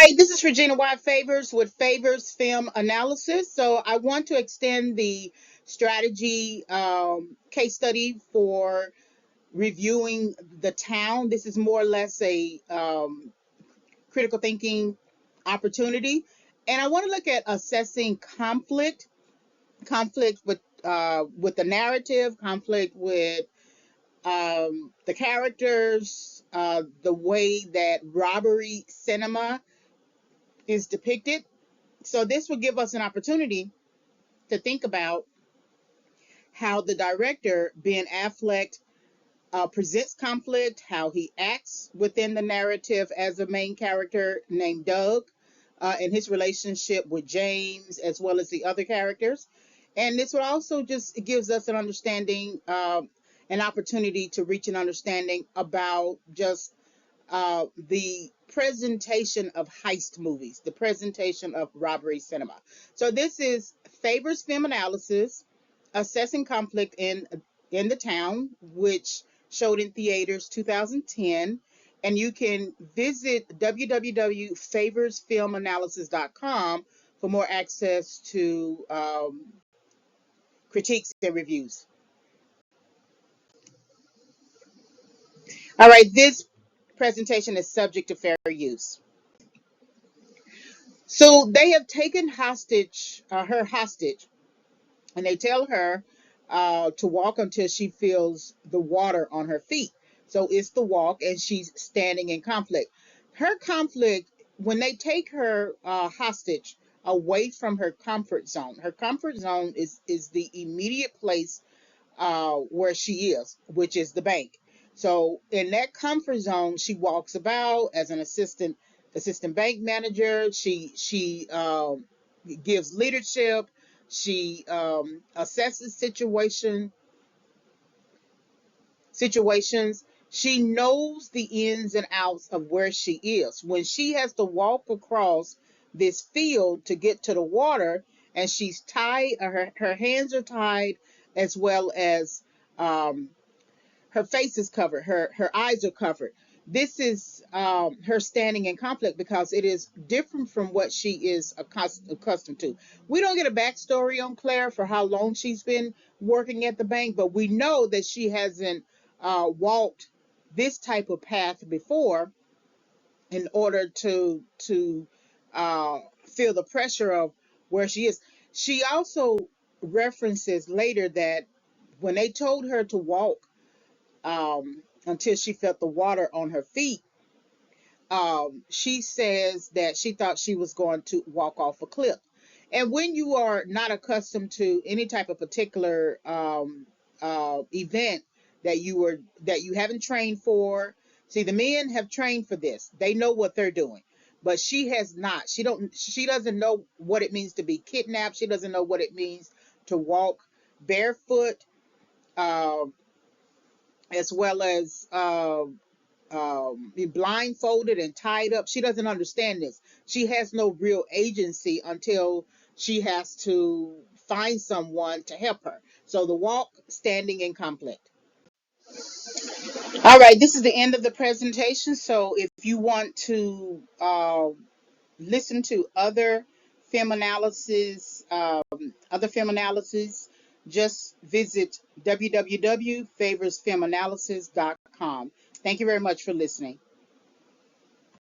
Hi, this is Regina White Favors with Favors Film Analysis. So I want to extend the strategy case study for reviewing the town. This is more or less a critical thinking opportunity. And I want to look at assessing conflict with the narrative, conflict with the characters, the way that robbery cinema is depicted. So this will give us an opportunity to think about how the director, Ben Affleck, presents conflict, how he acts within the narrative as a main character named Doug, and his relationship with James, as well as the other characters. And this will also just gives us an understanding, an opportunity to reach an understanding about just the presentation of heist movies, the presentation of robbery cinema. So this is Favors Film Analysis, assessing conflict in the town, which showed in theaters 2010. And you can visit www.favorsfilmanalysis.com for more access to critiques and reviews. All right, this presentation is subject to fair use. So they have taken her hostage, and they tell her to walk until she feels the water on her feet. So it's the walk, and she's standing in conflict. Her conflict, when they take her hostage away from her comfort zone, her comfort zone is the immediate place where she is, which is the bank. So in that comfort zone, she walks about as an assistant bank manager. She gives leadership. She assesses situations. She knows the ins and outs of where she is. When she has to walk across this field to get to the water, and she's tied, her hands are tied, as well as um, her face is covered, her eyes are covered. This is her standing in conflict because it is different from what she is accustomed to. We don't get a backstory on Claire for how long she's been working at the bank, but we know that she hasn't walked this type of path before in order to feel the pressure of where she is. She also references later that when they told her to walk until she felt the water on her feet, she says that she thought she was going to walk off a cliff. And when you are not accustomed to any type of particular event that you haven't trained for, see, the men have trained for this. They know what they're doing, but she has not. She doesn't know what it means to be kidnapped. She doesn't know what it means to walk barefoot, uh, as well as be blindfolded and tied up. She doesn't understand this. She has no real agency until she has to find someone to help her. So the walk, standing in conflict. All right, this is the end of the presentation. So if you want to listen to other film analysis, just visit www.favorsfilmanalysis.com. Thank you very much for listening.